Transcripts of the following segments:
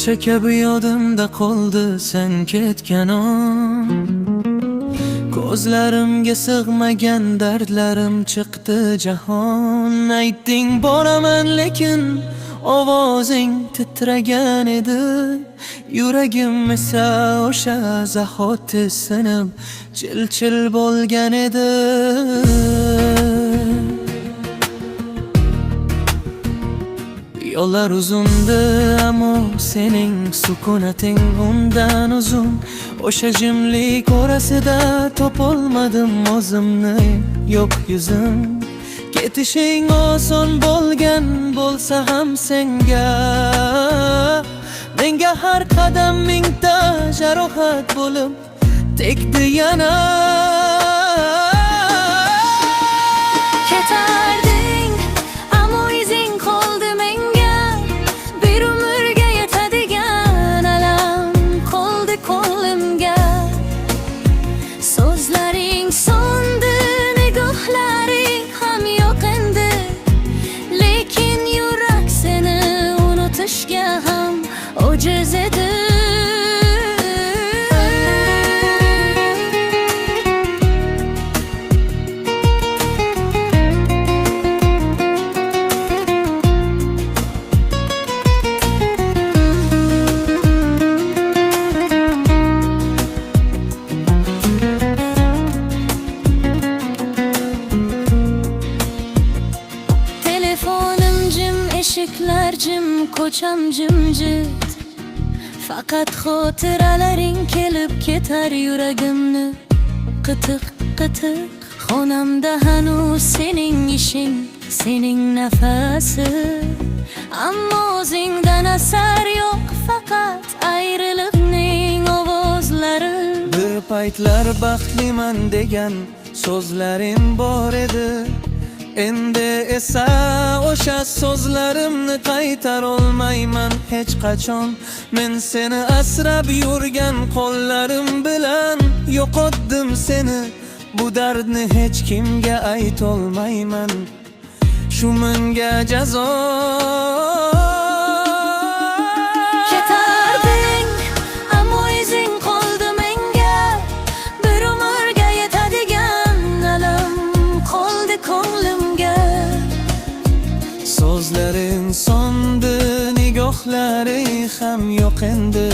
kecha kabi yodimda qoldi sen ketganon. Ko'zlarimga sig'magan dardlarim chiqdi jahon. Aytding boraman lekin ovozing titragan edi. Yuragim esa o'sha zahoti sinib chil-chil bo'lgan edi. Yollar uzundi ammo sening sukunating undan uzun. O'sha jimlik orasida topolmadim o'zimni, yo'q yuzim. Ketishing oson bo'lgan bo'lsa ham senga, menga har qadam mingta jarohat bo'lib tegdi yana. Ketarding ammo izing qoldi menga, bir umrga yetadigan alam qoldi qo'limga. So'zlaring so'ndi, nigohlaring ham yo'q endi, lekin yurak seni unutishga ham ojiz edi. Telefonim jim, eshiklar jim, ko'cham jimjit. Faqat xotiralaring kelib ketar yuragimni qitiq-qitiq. Xonamda hanuz sening ishing, sening nafasi, ammo o'zingdan asar yo'q, faqat ayriliqning ovozlari. Bir paytlar baxtliman degan so'zlarim bor edi. Endi esa o'sha so'zlarimni qaytar olmayman hech qachon. Men seni asrab yurgan qo'llarim bilan yo'qotdim seni. Bu dardni hech kimga aytolmayman, shu menga jazo. Ketarding ammo izing qoldi menga, bir umrga yetadigan alam qoldi ko'nglimga. So'zlaring so'ndi, nigohlaring ham yo'q endi,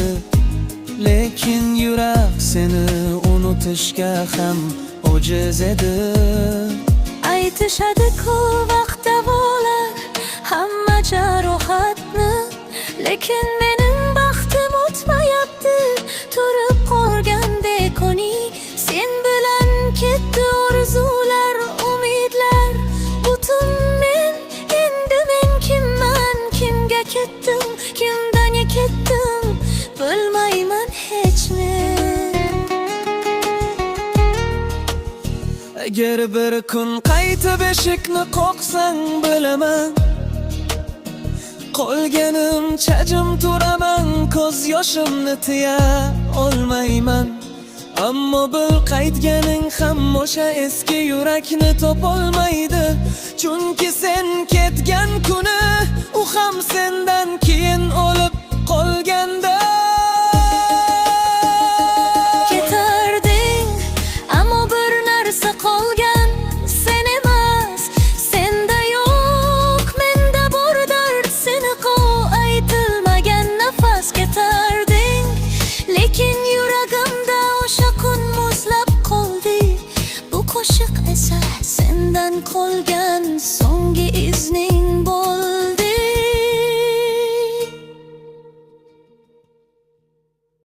lekin yurak seni unutishga ham ojiz edi. Aytishadi-ku vaqt davolar hamma jarohatni, lekin mening baxtim o'tmayapti. Turib qolgandek kuni sen bilan ketdi orzular, umidlar butun. Men kimman, kimga ketdim, kimdan ketdim bilmayman hech men. Agar bir kun qaytib eshikni qoqsang bilaman, qolganimcha jim turaman, ko'z yoshimni tiya olmayman. Ammo bil qaytganing ham o'sha eski yurakni topolmaydi. Chunki sen ketgan kuni u ham sendan keyin o'lib qolganda. Ketarding ammo bir narsa qolgan, sen emas, senda yo'q, menda bor dard, seni aytilmagan nafas. Ketarding lekin yuragimda o'sha kun muzlab qoldi. Bu qo'shiq esa sendan qolgan so'nggi izning bo'ldi.